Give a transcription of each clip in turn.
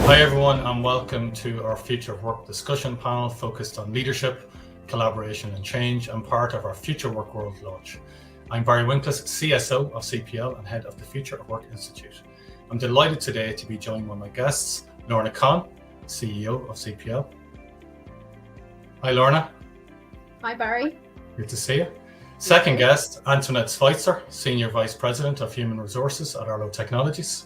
Hi everyone, and welcome to our Future of Work discussion panel focused on leadership, collaboration and change, and part of our FutureWork.World launch. I'm Barry Winkless, CSO of CPL and head of the Future of Work Institute. I'm delighted today to be joined by my guests, Lorna Conn, CEO of CPL. Hi Lorna. Hi Barry. Good to see you. Second guest, Antoinette Switzer, Senior Vice President of Human Resources at Arlo Technologies.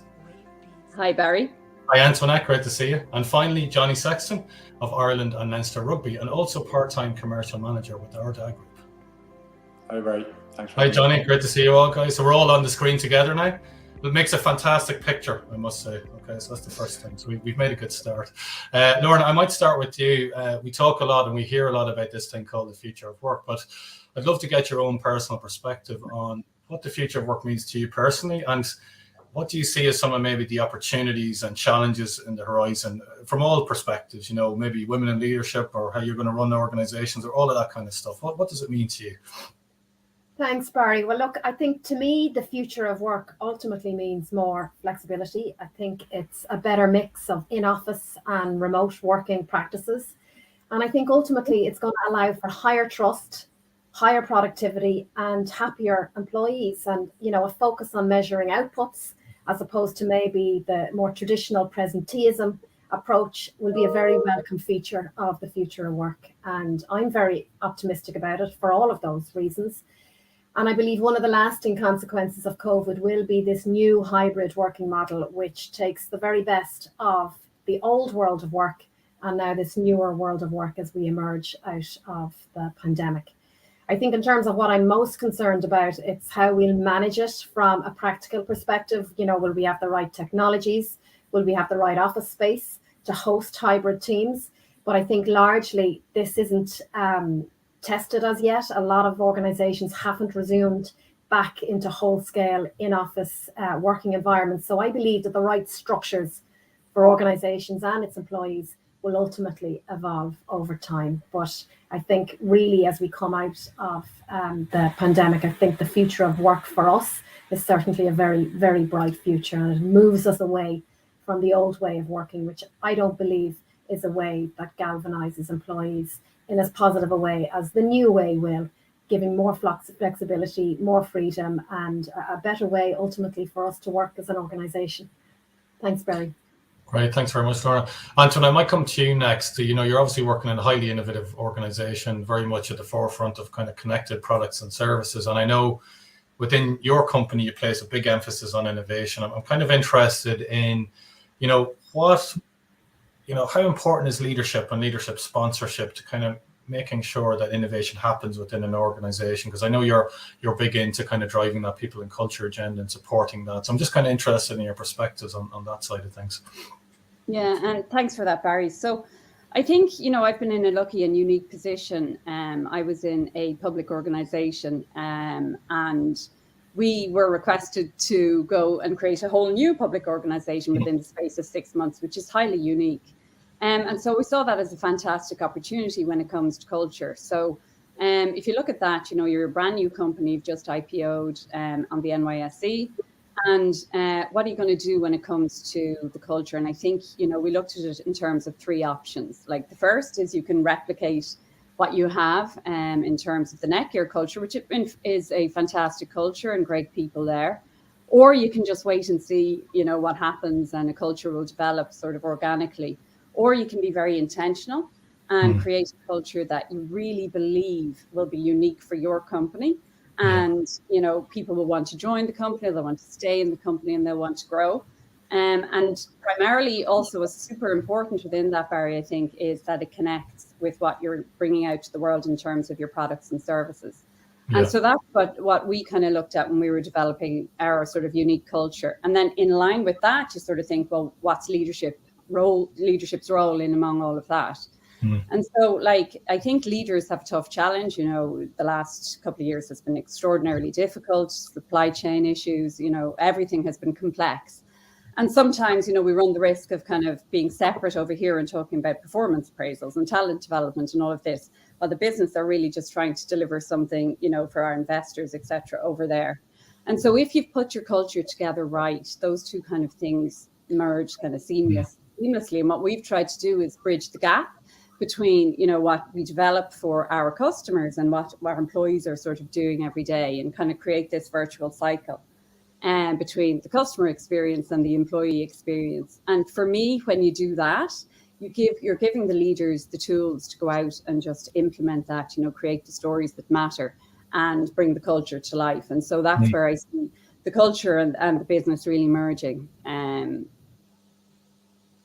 Hi Barry. Hi Antoinette, great to see you. And finally, Johnny Sexton of Ireland and Leinster Rugby, and also part-time commercial manager with the Ardagh Group. Hi Barry, thanks for Hi Johnny, great to see you all guys. So we're all on the screen together now. It makes a fantastic picture, I must say. Okay, so that's the first thing. So we've made a good start. Lorna, I might start with you. We talk a lot and we hear a lot about this thing called the future of work, but I'd love to get your own personal perspective on what the future of work means to you personally, and what do you see as some of maybe the opportunities and challenges in the horizon from all perspectives, you know, maybe women in leadership or how you're going to run the organizations or all of that kind of stuff. What does it mean to you? Thanks, Barry. Well, look, I think to me, the future of work ultimately means more flexibility. I think it's a better mix of in-office and remote working practices. And I think ultimately it's going to allow for higher trust, higher productivity and happier employees, and, you know, a focus on measuring outputs as opposed to maybe the more traditional presenteeism approach will be a very welcome feature of the future of work. And I'm very optimistic about it for all of those reasons. And I believe one of the lasting consequences of COVID will be this new hybrid working model, which takes the very best of the old world of work and now this newer world of work as we emerge out of the pandemic. I think in terms of what I'm most concerned about, it's how we'll manage it from a practical perspective. You know, will we have the right technologies? Will we have the right office space to host hybrid teams? But I think largely this isn't tested as yet. A lot of organizations haven't resumed back into whole-scale in-office working environments. So I believe that the right structures for organizations and its employees will ultimately evolve over time. But I think really as we come out of the pandemic, I think the future of work for us is certainly a very, very bright future, and it moves us away from the old way of working, which I don't believe is a way that galvanizes employees in as positive a way as the new way will, giving more flexibility, more freedom, and a better way ultimately for us to work as an organization. Thanks, Barry. Great, thanks very much, Lorna. Anton, I might come to you next. You know, you're obviously working in a highly innovative organization, very much at the forefront of kind of connected products and services. And I know within your company, you place a big emphasis on innovation. I'm kind of interested in, you know, how important is leadership and leadership sponsorship to kind of making sure that innovation happens within an organization? Because I know you're big into kind of driving that people and culture agenda and supporting that. So I'm just kind of interested in your perspectives on that side of things. Yeah, and thanks for that, Barry. So I think, you know, I've been in a lucky and unique position. I was in a public organization and we were requested to go and create a whole new public organization within the space of 6 months, which is highly unique. And so we saw that as a fantastic opportunity when it comes to culture. So if you look at that, you know, you're a brand new company, you've just IPO'd on the NYSE. And what are you going to do when it comes to the culture? And I think, you know, we looked at it in terms of three options. Like the first is you can replicate what you have in terms of the Netgear culture, which is a fantastic culture and great people there. Or you can just wait and see, you know, what happens and a culture will develop sort of organically. Or you can be very intentional and create a culture that you really believe will be unique for your company. And, you know, people will want to join the company, they'll want to stay in the company and they'll want to grow. And primarily also what's super important within that, Barry, I think, is that it connects with what you're bringing out to the world in terms of your products and services. Yeah. And so that's what we kind of looked at when we were developing our sort of unique culture. And then in line with that, you sort of think, well, what's leadership's role in among all of that? And so, like, I think leaders have a tough challenge. You know, the last couple of years has been extraordinarily difficult, supply chain issues, you know, everything has been complex. And sometimes, you know, we run the risk of kind of being separate over here and talking about performance appraisals and talent development and all of this, while the business are really just trying to deliver something, you know, for our investors, et cetera, over there. And so if you've put your culture together right, those two kind of things merge kind of seamlessly. And what we've tried to do is bridge the gap between, you know, what we develop for our customers and what our employees are sort of doing every day, and kind of create this virtual cycle between the customer experience and the employee experience. And for me, when you do that, you're giving the leaders the tools to go out and just implement that, you know, create the stories that matter and bring the culture to life. And so that's where I see the culture and the business really merging.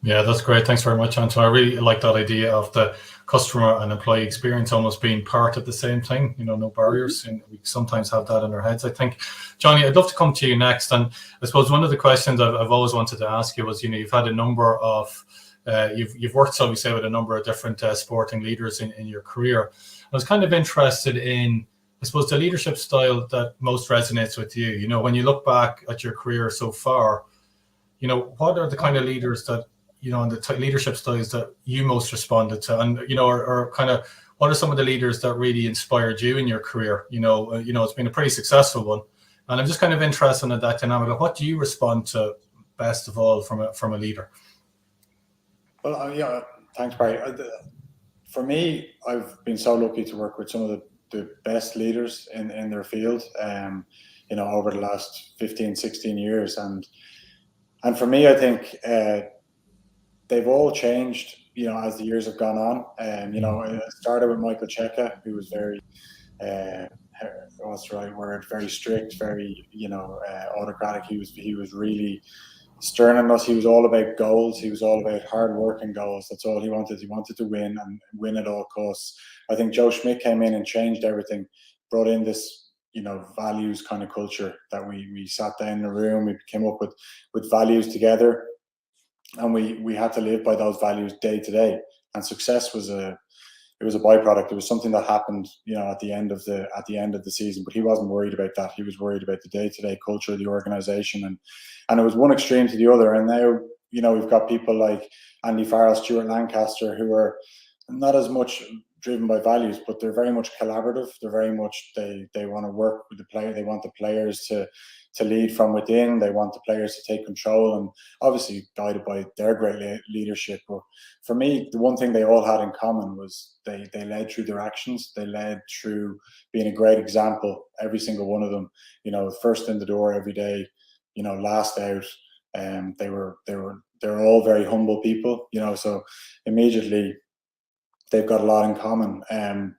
Yeah, that's great. Thanks very much, Anton. I really like that idea of the customer and employee experience almost being part of the same thing, you know, no barriers. And we sometimes have that in our heads, I think. Johnny, I'd love to come to you next. And I suppose one of the questions I've always wanted to ask you was, you know, you've had a number of, you've worked, so we say, with a number of different sporting leaders in your career. I was kind of interested in, I suppose, the leadership style that most resonates with you. You know, when you look back at your career so far, you know, what are the kind of leaders that, you know, and the leadership styles that you most responded to, and, you know, or kind of what are some of the leaders that really inspired you in your career? You know, it's been a pretty successful one, and I'm just kind of interested in that dynamic of what do you respond to best of all from a leader? Well, yeah, thanks, Barry. For me, I've been so lucky to work with some of the best leaders in their field, you know, over the last 15, 16 years, and for me, I think they've all changed, you know, as the years have gone on. You know, it started with Michael Cheika, who was very, what's the right word? Very strict, very, you know, autocratic. He was really stern on us. He was all about goals. He was all about hard work and goals. That's all he wanted. He wanted to win and win at all costs. I think Joe Schmidt came in and changed everything, brought in this, you know, values kind of culture that we sat down in a room, we came up with values together. And we had to live by those values day to day. And success was a byproduct. It was something that happened, you know, at the end of the season. But he wasn't worried about that. He was worried about the day-to-day culture of the organization, and it was one extreme to the other. And now, you know, we've got people like Andy Farrell, Stuart Lancaster, who are not as much driven by values, but they're very much collaborative. They're very much they want to work with the player. They want the players to lead from within. They want the players to take control, and obviously guided by their great leadership. But for me, the one thing they all had in common was they led through their actions. They led through being a great example. Every single one of them, you know, first in the door every day, you know, last out. They're all very humble people, you know. So immediately, they've got a lot in common,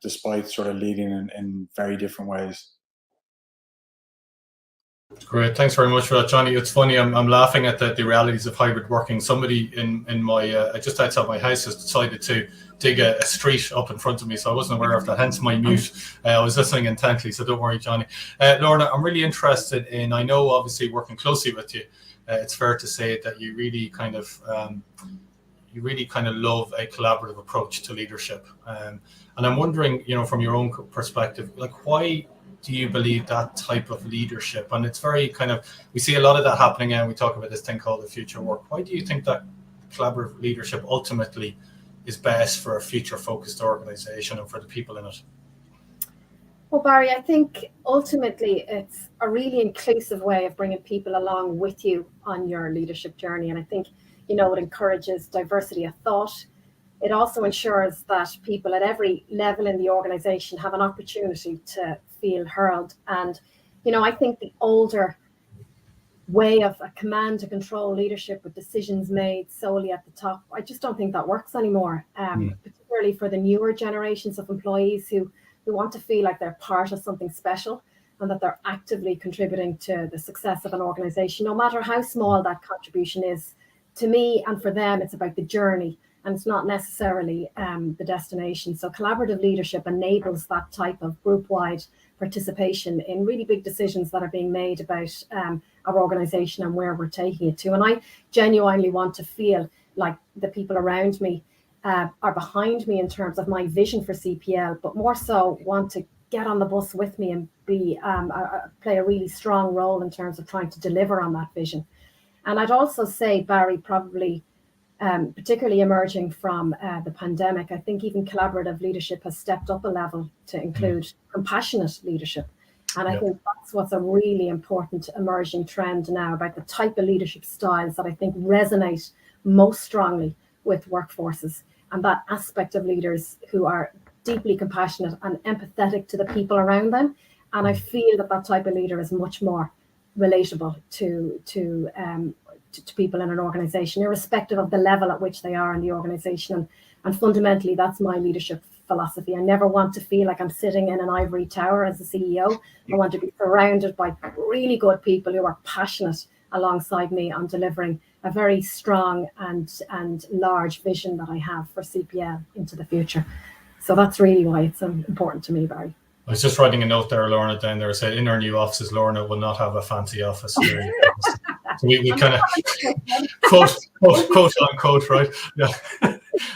despite sort of leading in very different ways. Great, thanks very much for that, Johnny. It's funny, I'm laughing at the realities of hybrid working. Somebody in my just outside my house has decided to dig a street up in front of me, so I wasn't aware of that, hence my mute. I was listening intently, so don't worry, Johnny. Lorna, I'm really interested in, I know obviously working closely with you, it's fair to say that you really kind of love a collaborative approach to leadership. And I'm wondering, you know, from your own perspective, like, why do you believe that type of leadership? And it's very kind of, we see a lot of that happening, and we talk about this thing called the future work. Why do you think that collaborative leadership ultimately is best for a future-focused organization and for the people in it? Well, Barry, I think ultimately it's a really inclusive way of bringing people along with you on your leadership journey. And I think, you know, it encourages diversity of thought. It also ensures that people at every level in the organization have an opportunity to feel heard. And, you know, I think the older way of a command to control leadership with decisions made solely at the top, I just don't think that works anymore, particularly for the newer generations of employees who want to feel like they're part of something special and that they're actively contributing to the success of an organization, no matter how small that contribution is. To me and for them, it's about the journey, and it's not necessarily the destination. So collaborative leadership enables that type of group-wide participation in really big decisions that are being made about our organization and where we're taking it to. And I genuinely want to feel like the people around me are behind me in terms of my vision for CPL, but more so want to get on the bus with me and be play a really strong role in terms of trying to deliver on that vision. And I'd also say, Barry, probably particularly emerging from the pandemic, I think even collaborative leadership has stepped up a level to include compassionate leadership. And I think that's what's a really important emerging trend now about the type of leadership styles that I think resonate most strongly with workforces, and that aspect of leaders who are deeply compassionate and empathetic to the people around them. And I feel that type of leader is much more relatable to people in an organization, irrespective of the level at which they are in the organization. And fundamentally, that's my leadership philosophy. I never want to feel like I'm sitting in an ivory tower as a CEO. I want to be surrounded by really good people who are passionate alongside me on delivering a very strong and large vision that I have for CPL into the future. So that's really why it's important to me, Barry. I was just writing a note there, Lorna, down there, said in our new offices, Lorna will not have a fancy office here. So we kind of quote unquote, right? Yeah.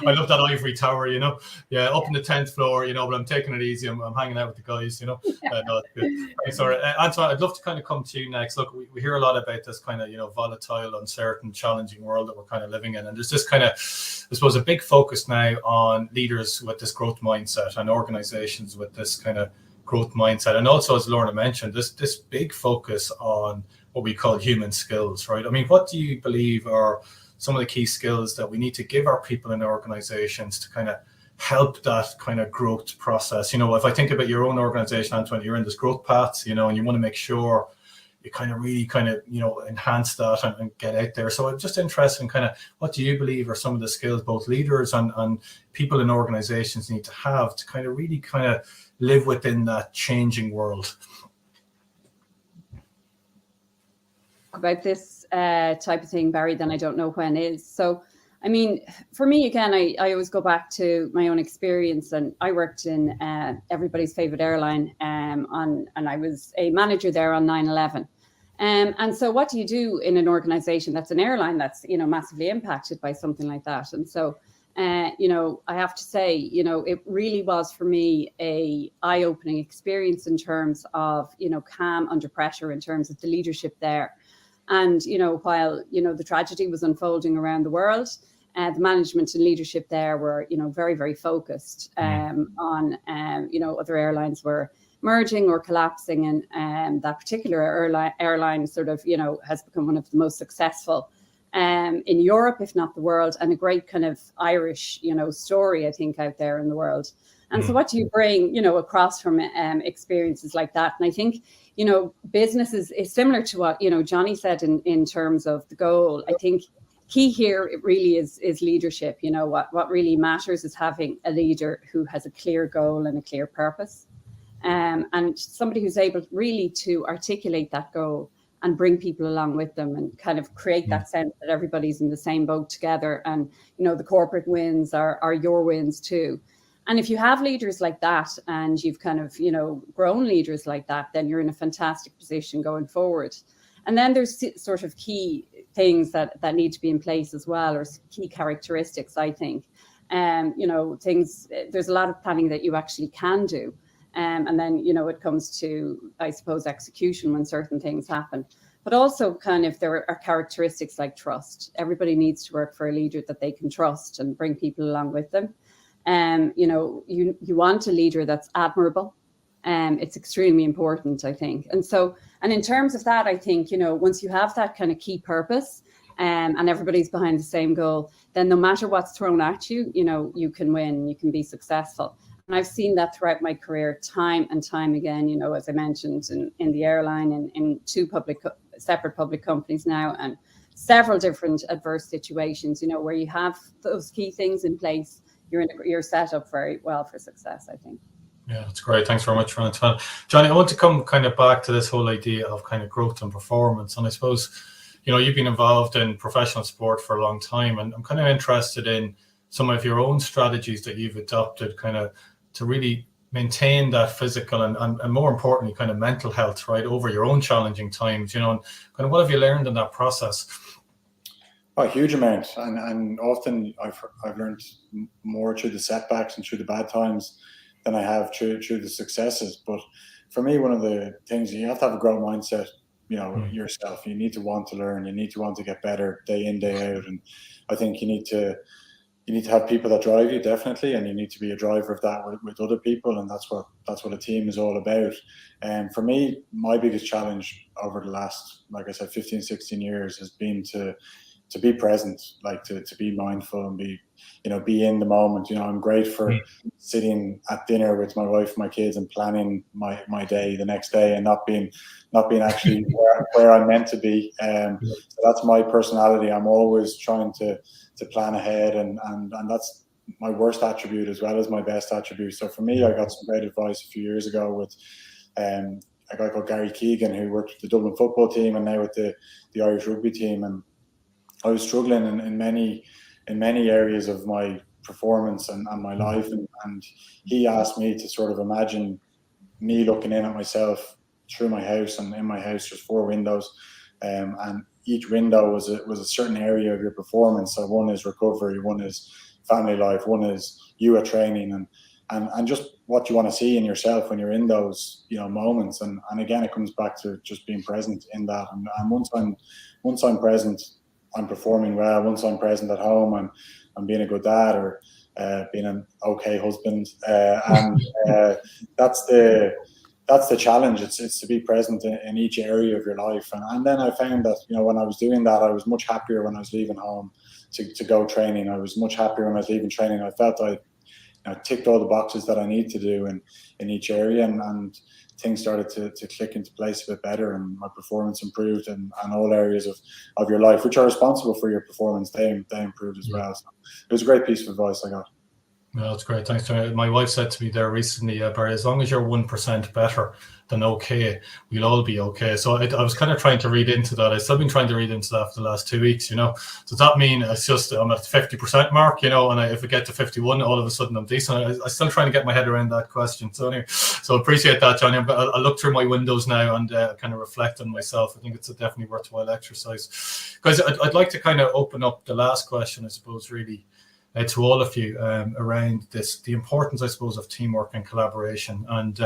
I love that ivory tower, you know. Yeah, up in the 10th floor, you know, but I'm taking it easy. I'm hanging out with the guys, you know. No, it's good. Thanks, Laura. Antoinette, I'd love to kind of come to you next. Look, we hear a lot about this kind of, you know, volatile, uncertain, challenging world that we're kind of living in. And there's this kind of, I suppose, a big focus now on leaders with this growth mindset and organizations with this kind of growth mindset. And also, as Lorna mentioned, this big focus on what we call human skills, right? I mean, what do you believe are some of the key skills that we need to give our people in organizations to kind of help that kind of growth process? You know, if I think about your own organization, Antoinette, you're in this growth path, you know, and you want to make sure you kind of really kind of, you know, enhance that and get out there. So I'm just interested in kind of what do you believe are some of the skills both leaders and people in organizations need to have to kind of really kind of live within that changing world? About this type of thing, Barry, then I don't know when is. So, I mean, for me, again, I always go back to my own experience, and I worked in everybody's favorite airline and I was a manager there on 9/11. And so what do you do in an organization that's an airline that's, you know, massively impacted by something like that? And so, you know, I have to say, you know, it really was for me a eye-opening experience in terms of, you know, calm under pressure in terms of the leadership there. And, you know, while, you know, the tragedy was unfolding around the world, the management and leadership there were, you know, very, very focused on, you know, other airlines were merging or collapsing. And that particular airline sort of, you know, has become one of the most successful in Europe, if not the world, and a great kind of Irish, you know, story, I think, out there in the world. And so what do you bring, you know, across from experiences like that? And I think, you know, business is similar to what, you know, Johnny said in terms of the goal. I think key here, it really is leadership. You know, what really matters is having a leader who has a clear goal and a clear purpose. And somebody who's able really to articulate that goal and bring people along with them and kind of create that sense that everybody's in the same boat together. And, you know, the corporate wins are your wins too. And if you have leaders like that and you've kind of, you know, grown leaders like that, then you're in a fantastic position going forward. And then there's sort of key things that need to be in place as well, or key characteristics, I think. You know, things, there's a lot of planning that you actually can do. And then, you know, it comes to, I suppose, execution when certain things happen. But also kind of there are characteristics like trust. Everybody needs to work for a leader that they can trust and bring people along with them. You know, you want a leader that's admirable. It's extremely important, I think. And so, and in terms of that, I think, you know, once you have that kind of key purpose and everybody's behind the same goal, then no matter what's thrown at you, you know, you can win, you can be successful. And I've seen that throughout my career time and time again, you know, as I mentioned, in the airline and in two separate public companies now, and several different adverse situations, you know, where you have those key things in place, you're set up very well for success, I think. Yeah, that's great. Thanks very much for Antoinette. Johnny, I want to come kind of back to this whole idea of kind of growth and performance. And I suppose, you know, you've been involved in professional sport for a long time, and I'm kind of interested in some of your own strategies that you've adopted kind of to really maintain that physical and more importantly, kind of mental health, right, over your own challenging times, you know, and kind of what have you learned in that process? A huge amount, and often I've learned more through the setbacks and through the bad times than I have through the successes. But for me, one of the things, you have to have a growth mindset, you know, yourself. You need to want to learn. You need to want to get better day in, day out. And I think you need to you need to have people that drive you, definitely, and you need to be a driver of that with other people, and that's what a team is all about. And for me, my biggest challenge over the last, like I said, 15, 16 years has been to be present, like to be mindful and be in the moment. I'm great for sitting at dinner with my wife, my kids, and planning my day the next day, and not being actually where I'm meant to be. So that's my personality. I'm always trying to plan ahead, and that's my worst attribute as well as my best attribute. So for me, I got some great advice a few years ago with a guy called Gary Keegan, who worked with the Dublin football team and now with the Irish rugby team. And I was struggling in many areas of my performance and my life, and he asked me to sort of imagine me looking in at myself through my house, and in my house there's 4 windows, and each window was a certain area of your performance. So one is recovery, one is family life, one is you at training, and just what you want to see in yourself when you're in those moments. And again, it comes back to just being present in that. And once I'm present, I'm performing well. Once I'm present at home, I'm being a good dad, or being an okay husband, and that's the challenge. It's to be present in each area of your life. And then I found that when I was doing that, I was much happier when I was leaving home to go training. I was much happier when I was leaving training. I felt I ticked all the boxes that I need to do in each area, and things started to click into place a bit better, and my performance improved, and all areas of your life which are responsible for your performance, they improved as well. So it was a great piece of advice I got. No, that's great. Thanks, Tony. My wife said to me there recently, Barry, as long as you're 1% better than okay, we'll all be okay. So I was kind of trying to read into that. I've still been trying to read into that for the last 2 weeks, Does that mean it's just I'm at the 50% mark, and if I get to 51, all of a sudden I'm decent? I'm still trying to get my head around that question. So anyway, so appreciate that, Johnny. But I'll look through my windows now and kind of reflect on myself. I think it's a definitely worthwhile exercise. Guys, I'd like to kind of open up the last question, I suppose, really, to all of you around the importance, I suppose, of teamwork and collaboration. And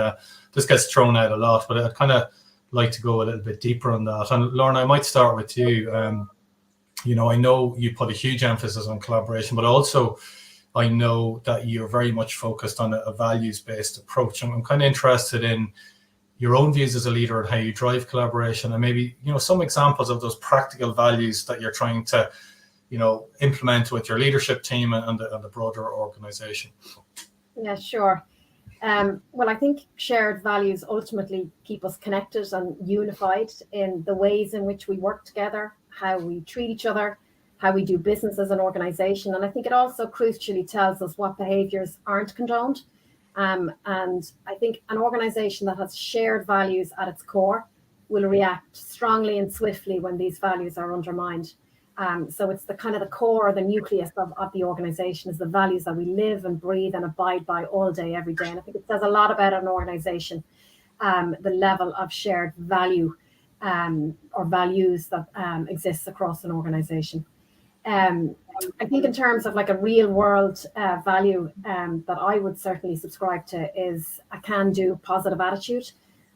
this gets thrown out a lot, but I'd kind of like to go a little bit deeper on that. And Lorna, I might start with you. I know you put a huge emphasis on collaboration, but also I know that you're very much focused on a values-based approach. And I'm kind of interested in your own views as a leader and how you drive collaboration, and maybe some examples of those practical values that you're trying to implement with your leadership team and the broader organization. Yeah, sure. Well, I think shared values ultimately keep us connected and unified in the ways in which we work together, how we treat each other, how we do business as an organization. And I think it also crucially tells us what behaviors aren't condoned. And I think an organization that has shared values at its core will react strongly and swiftly when these values are undermined. So it's the kind of the core or the nucleus of the organization is the values that we live and breathe and abide by all day, every day. And I think it says a lot about an organization, the level of shared value or values that exists across an organization. I think in terms of like a real world value that I would certainly subscribe to is a can-do positive attitude.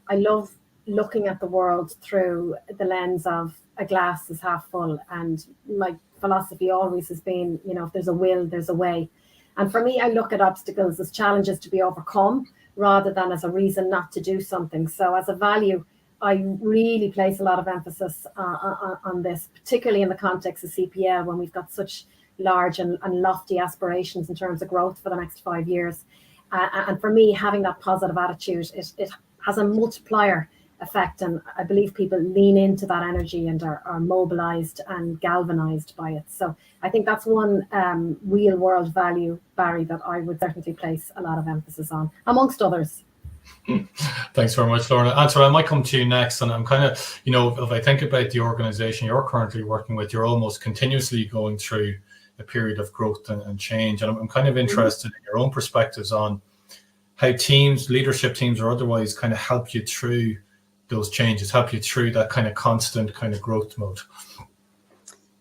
I love looking at the world through the lens of a glass is half full, and my philosophy always has been, if there's a will, there's a way. And for me, I look at obstacles as challenges to be overcome rather than as a reason not to do something. So as a value, I really place a lot of emphasis on this, particularly in the context of CPL, when we've got such large and lofty aspirations in terms of growth for the next 5 years. And for me, having that positive attitude, it has a multiplier effect, and I believe people lean into that energy and are mobilized and galvanized by it. So I think that's one real world value, Barry, that I would certainly place a lot of emphasis on, amongst others. Thanks very much, Lorna. Antoinette, I might come to you next, and I'm kind of, if I think about the organization you're currently working with, you're almost continuously going through a period of growth and change, and I'm kind of interested in your own perspectives on how teams, leadership teams or otherwise, kind of help you through those changes, help you through that kind of constant kind of growth mode.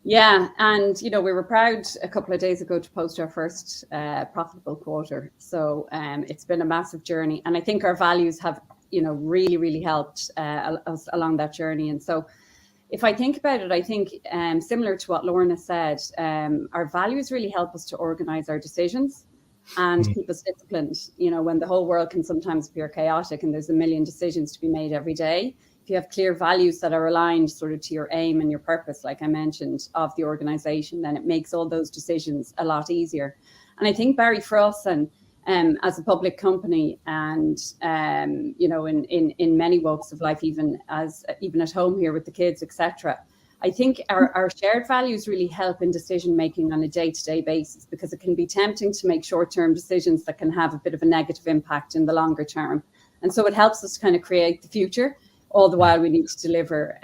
Yeah, and we were proud a couple of days ago to post our first profitable quarter. So it's been a massive journey, and I think our values have really helped us along that journey. And so if I think about it, I think similar to what Lorna said, our values really help us to organize our decisions and keep us disciplined. You know, when the whole world can sometimes appear chaotic and there's a million decisions to be made every day, if you have clear values that are aligned sort of to your aim and your purpose, like I mentioned, of the organization, then it makes all those decisions a lot easier. And I think, Barry, for us, and as a public company, and you know, in many walks of life, even at home here with the kids, etc., I think our shared values really help in decision making on a day-to-day basis, because it can be tempting to make short-term decisions that can have a bit of a negative impact in the longer term. And so it helps us to kind of create the future, all the while we need to deliver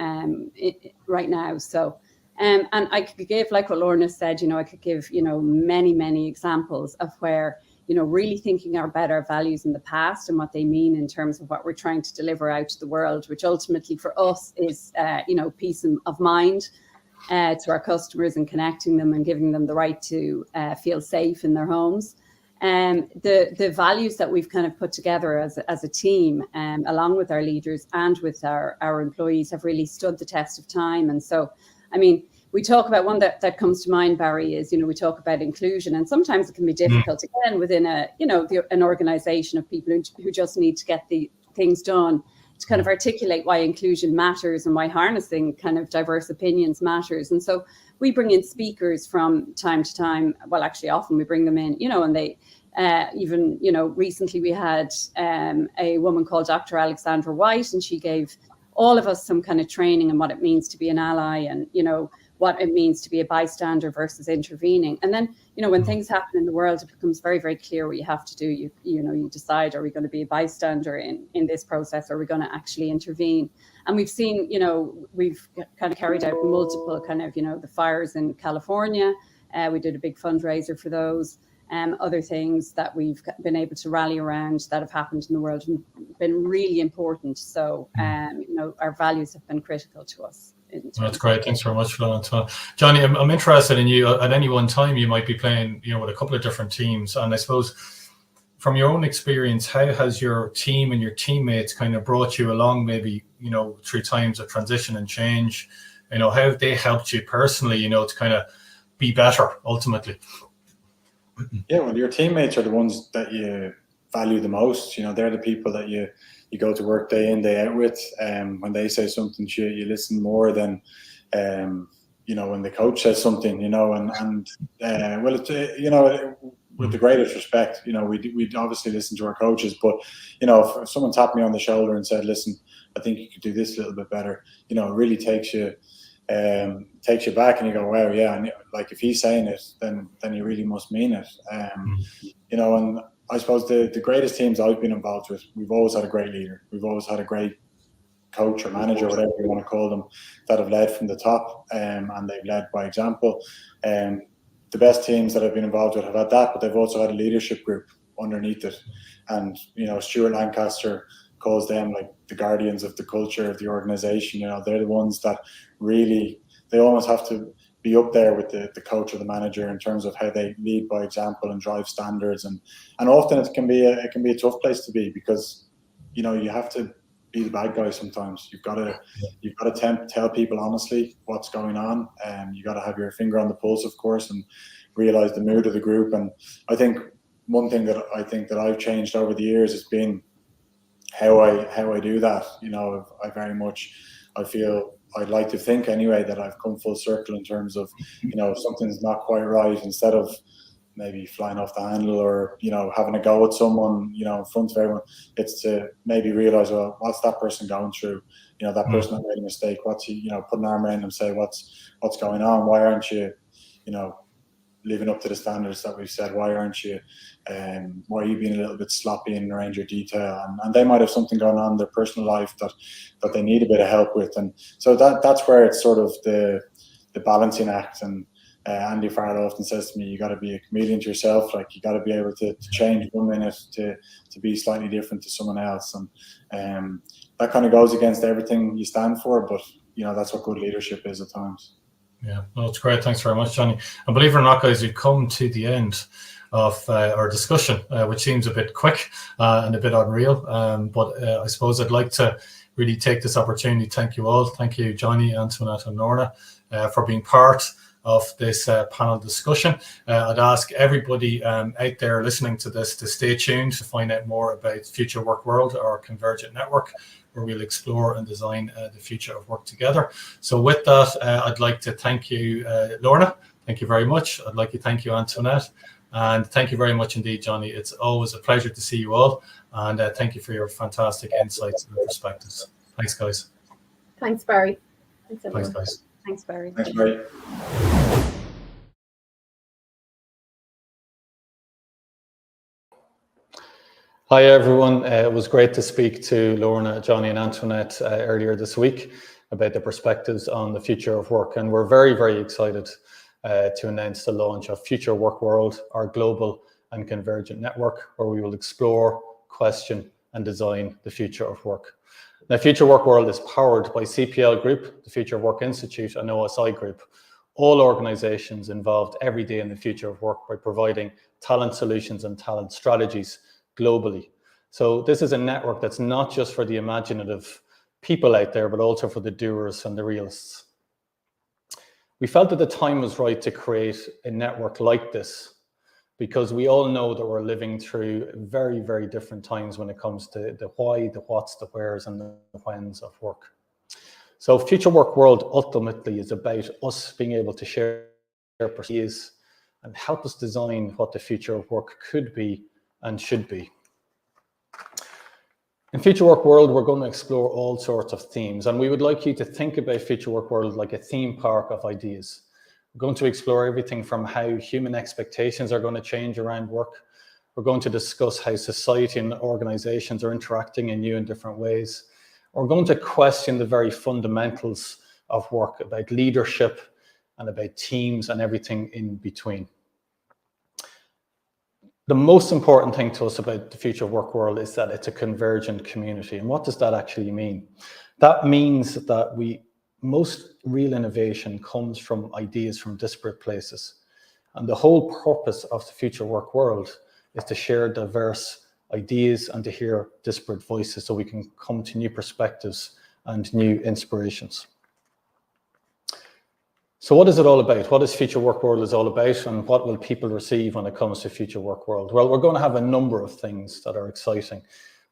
right now. So and I could give, like what Lorna said, you know, I could give, you know, many examples of where, you know, really thinking about our values in the past and what they mean in terms of what we're trying to deliver out to the world, which ultimately for us is, you know, peace of mind to our customers and connecting them and giving them the right to feel safe in their homes. The values that we've kind of put together as a team, along with our leaders and with our employees, have really stood the test of time. And so, I mean, we talk about one that comes to mind, Barry, is, you know, we talk about inclusion, and sometimes it can be difficult again within an organization of people who just need to get the things done, to kind of articulate why inclusion matters and why harnessing kind of diverse opinions matters. And so we bring in speakers from time to time. Well, actually, often we bring them in, you know, and they even, you know, recently we had a woman called Dr. Alexandra White, and she gave all of us some kind of training on what it means to be an ally, and, you know, what it means to be a bystander versus intervening. And then, you know, when things happen in the world, it becomes very, very clear what you have to do. You know, you decide, are we going to be a bystander in this process? Or are we going to actually intervene? And we've seen, you know, we've kind of carried out multiple kind of, you know, the fires in California. We did a big fundraiser for those. Other things that we've been able to rally around that have happened in the world and been really important. So, you know, our values have been critical to us. That's great. Thanks very much for that. Johnny, I'm interested in you. At any one time, you might be playing, you know, with a couple of different teams. And I suppose from your own experience, how has your team and your teammates kind of brought you along, maybe, you know, through times of transition and change? You know, how have they helped you personally, you know, to kind of be better ultimately? Yeah, well, your teammates are the ones that you value the most. You know, they're the people that you go to work day in, day out with. When they say something to you, you listen more than, you know, when the coach says something, you know, and well, it's, you know, with the greatest respect, you know, we obviously listen to our coaches, but, you know, if someone tapped me on the shoulder and said, listen, I think you could do this a little bit better, you know, it really takes you back, and you go, wow, yeah, and like if he's saying it, then he really must mean it. You know, and I suppose the greatest teams I've been involved with, we've always had a great leader. We've always had a great coach or manager, whatever you want to call them, that have led from the top, and they've led by example. The best teams that I've been involved with have had that, but they've also had a leadership group underneath it. And, you know, Stuart Lancaster calls them like the guardians of the culture of the organization. You know, they're the ones that really, they almost have to be up there with the coach or the manager in terms of how they lead by example and drive standards. And often it can be a tough place to be, because, you know, you have to be the bad guy sometimes. You've got to tell people honestly what's going on, and you got to have your finger on the pulse, of course, and realize the mood of the group. And I think one thing that I've changed over the years has been how I do that. You know, I feel, I'd like to think anyway, that I've come full circle in terms of, you know, if something's not quite right, instead of maybe flying off the handle or, you know, having a go at someone, you know, in front of everyone, it's to maybe realize, well, what's that person going through? You know, that person that made a mistake, what's he, you know, put an arm around them and say, what's going on? Why aren't you, you know, living up to the standards that we've said? Why aren't you, why are you being a little bit sloppy in around your detail? And they might have something going on in their personal life that they need a bit of help with. And so that's where it's sort of the balancing act. And Andy Farrell often says to me, you got to be a chameleon to yourself. Like, you got to be able to change 1 minute to be slightly different to someone else. And that kind of goes against everything you stand for, but, you know, that's what good leadership is at times. Yeah, no, it's great. Thanks very much, Johnny. And believe it or not, guys, we've come to the end of our discussion, which seems a bit quick and a bit unreal. But I suppose I'd like to really take this opportunity to thank you all. Thank you, Johnny, Antoinette, and Lorna, for being part of this panel discussion. I'd ask everybody out there listening to this to stay tuned to find out more about FutureWork.World, our convergent network, where we'll explore and design the future of work together. So with that, I'd like to thank you, Lorna. Thank you very much. I'd like to thank you, Antoinette. And thank you very much indeed, Johnny. It's always a pleasure to see you all. And thank you for your fantastic insights and perspectives. Thanks, guys. Thanks, Barry. Thanks, everyone. Thanks, guys. Thanks, Barry. Thanks, Barry. Hi, everyone. It was great to speak to Lorna, Johnny, and Antoinette earlier this week about the perspectives on the future of work. And we're very, very excited to announce the launch of FutureWork.World, our global and convergent network, where we will explore, question, and design the future of work. Now, FutureWork.World is powered by CPL Group, the Future of Work Institute, and OSI Group, all organizations involved every day in the future of work by providing talent solutions and talent strategies globally. So this is a network that's not just for the imaginative people out there, but also for the doers and the realists. We felt that the time was right to create a network like this, because we all know that we're living through very, very different times when it comes to the why, the whats, the wheres, and the whens of work. So FutureWork.World ultimately is about us being able to share ideas and help us design what the future of work could be and should be. In FutureWork.World, we're going to explore all sorts of themes, and we would like you to think about FutureWork.World like a theme park of ideas. We're going to explore everything from how human expectations are going to change around work. We're going to discuss how society and organizations are interacting in new and different ways. We're going to question the very fundamentals of work, about leadership and about teams and everything in between. The most important thing to us about the future of work world is that it's a convergent community. And what does that actually mean? That means that most real innovation comes from ideas from disparate places. And the whole purpose of the future work world is to share diverse ideas and to hear disparate voices so we can come to new perspectives and new inspirations. So what is it all about? What is Future Work World is all about, and what will people receive when it comes to Future Work World? Well, we're going to have a number of things that are exciting.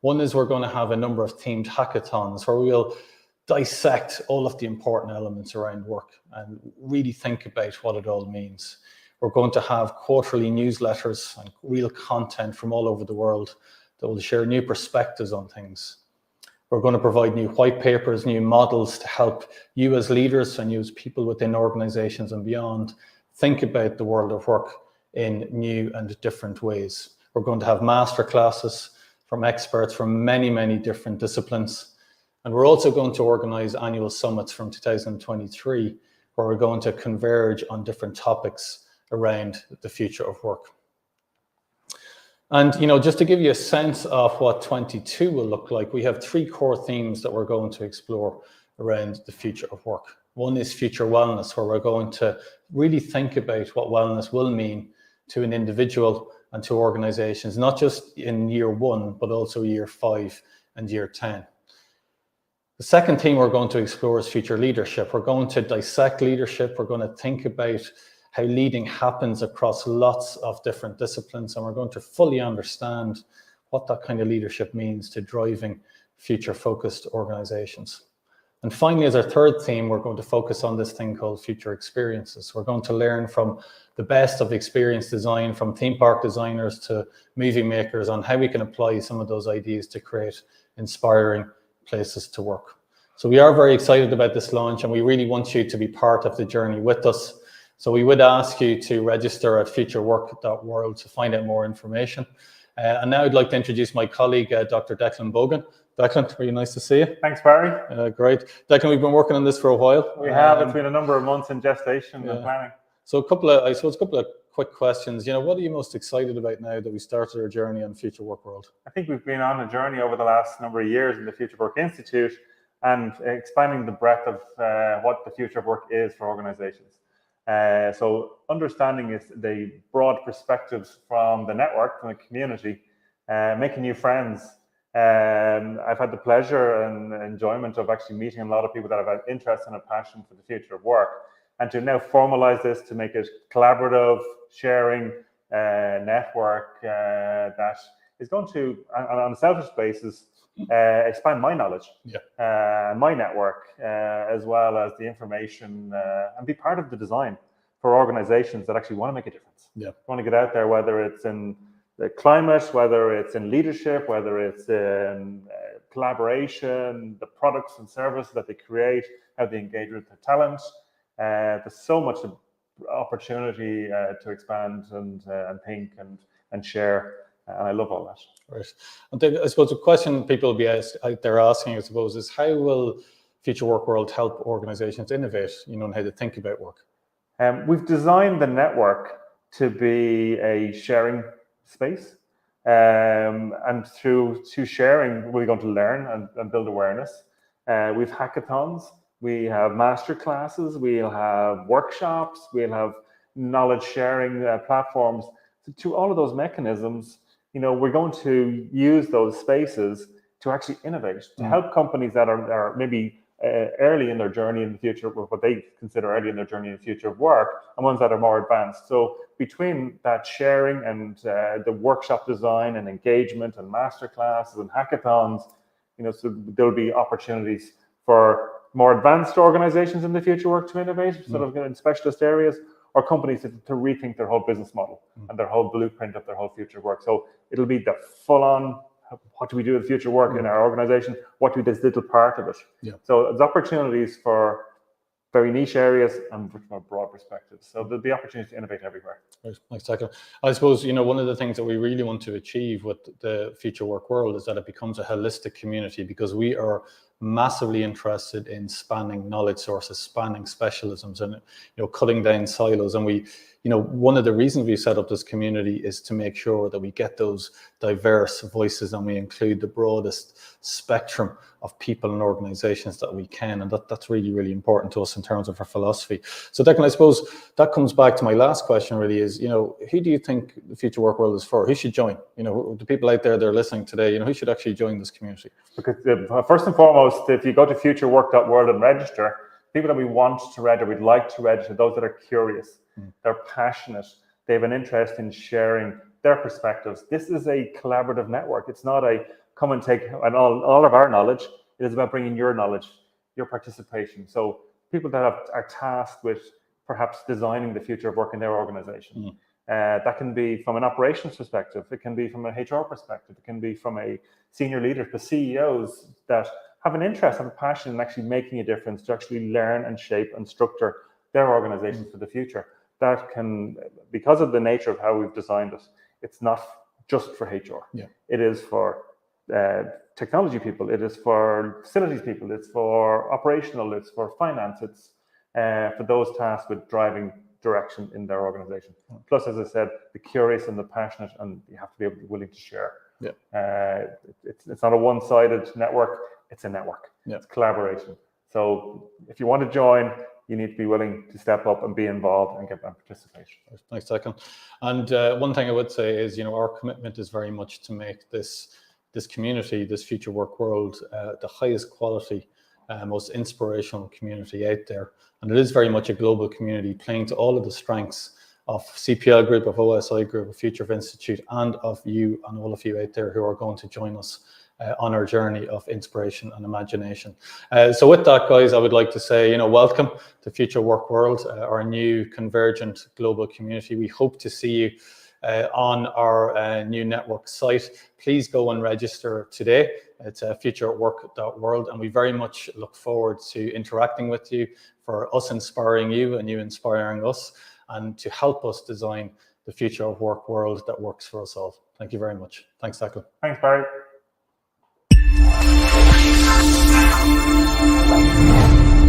One is we're going to have a number of themed hackathons where we'll dissect all of the important elements around work and really think about what it all means. We're going to have quarterly newsletters and real content from all over the world that will share new perspectives on things. We're going to provide new white papers, new models to help you as leaders and you as people within organizations and beyond think about the world of work in new and different ways. We're going to have masterclasses from experts from many, many different disciplines. And we're also going to organize annual summits from 2023, where we're going to converge on different topics around the future of work. And, just to give you a sense of what 22 will look like, we have 3 core themes that we're going to explore around the future of work. One is future wellness, where we're going to really think about what wellness will mean to an individual and to organizations, not just in year 1, but also year 5 and year 10. The second theme we're going to explore is future leadership. We're going to dissect leadership. We're going to think about how leading happens across lots of different disciplines, and we're going to fully understand what that kind of leadership means to driving future-focused organizations. And finally, as our third theme, we're going to focus on this thing called future experiences. We're going to learn from the best of experience design, from theme park designers to movie makers, on how we can apply some of those ideas to create inspiring places to work. So we are very excited about this launch, and we really want you to be part of the journey with us. So we would ask you to register at FutureWork.World to find out more information. And now I'd like to introduce my colleague, Dr. Declan Bogan. Declan, really nice to see you. Thanks, Barry. Great. Declan, we've been working on this for a while. We have. It's been a number of months in gestation and planning. So a couple of quick questions. What are you most excited about now that we started our journey on Future Work World? I think we've been on a journey over the last number of years in the Future Work Institute and expanding the breadth of what the future of work is for organizations. So understanding is the broad perspectives from the network, from the community, making new friends, I've had the pleasure and enjoyment of actually meeting a lot of people that have an interest and a passion for the future of work, and to now formalize this to make it collaborative, sharing network that is going to, on a selfish basis, expand my knowledge, my network, as well as the information, and be part of the design for organizations that actually want to make a difference. Want to get out there, whether it's in the climate, whether it's in leadership, whether it's in collaboration, the products and services that they create, how they engage with their talent. There's so much opportunity to expand and think and share, and I love all that. Right. And then I suppose the question people will be out there asking, I suppose, is how will Future Work World help organizations innovate, and how to think about work? We've designed the network to be a sharing space, and through sharing, we're going to learn and build awareness. We've hackathons, we have master classes, we'll have workshops, we'll have knowledge sharing platforms. So to all of those mechanisms, we're going to use those spaces to actually innovate, to help companies that are maybe early in their journey in the future, what they consider early in their journey in the future of work, and ones that are more advanced. So between that sharing and the workshop design and engagement and masterclasses and hackathons, so there'll be opportunities for more advanced organizations in the future work to innovate, sort of in specialist areas, or companies to rethink their whole business model and their whole blueprint of their whole future work. So it'll be the full-on, what do we do with future work in our organization? What do we do this little part of it? So there's opportunities for very niche areas and from a broad perspective. So there'll be opportunities to innovate everywhere. Right. Exactly. I suppose, one of the things that we really want to achieve with the Future Work World is that it becomes a holistic community, because we are massively interested in spanning knowledge sources, spanning specialisms, and cutting down silos. And we, one of the reasons we set up this community is to make sure that we get those diverse voices and we include the broadest spectrum of people and organizations that we can, and that's really, really important to us in terms of our philosophy. So Declan, I suppose that comes back to my last question really is, who do you think the Future Work World is for? Who should join? The people out there that are listening today, who should actually join this community? Because first and foremost, if you go to FutureWork.World and register, people that we want to register, we'd like to register, those that are curious, they're passionate, they have an interest in sharing their perspectives. This is a collaborative network. It's not a come and take all of our knowledge. It is about bringing your knowledge, your participation. So people that are tasked with perhaps designing the future of work in their organization. That can be from an operations perspective. It can be from an HR perspective. It can be from a senior leader, the CEOs that have an interest, have a passion in actually making a difference, to actually learn and shape and structure their organizations for the future. That can, because of the nature of how we've designed it, it's not just for HR. It is for technology people, it is for facilities people, it's for operational, it's for finance, it's for those tasked with driving direction in their organization. Plus, as I said, the curious and the passionate, and you have to be willing to share. It's not a one-sided network, it's a network. It's collaboration. So if you want to join, you need to be willing to step up and be involved and get that participation. Thanks, Declan. And one thing I would say is, our commitment is very much to make this community, this Future Work World, the highest quality, most inspirational community out there. And it is very much a global community, playing to all of the strengths of CPL Group, of OSI Group, of Future Institute, and of you and all of you out there who are going to join us on our journey of inspiration and imagination. So with that, guys, I would like to say, welcome to Future Work World, our new convergent global community. We hope to see you on our new network site. Please go and register today. It's FutureWork.World, and we very much look forward to interacting with you, for us inspiring you and you inspiring us, and to help us design the future of work world that works for us all. Thank you very much. Thanks, Declan. Thanks, Barry.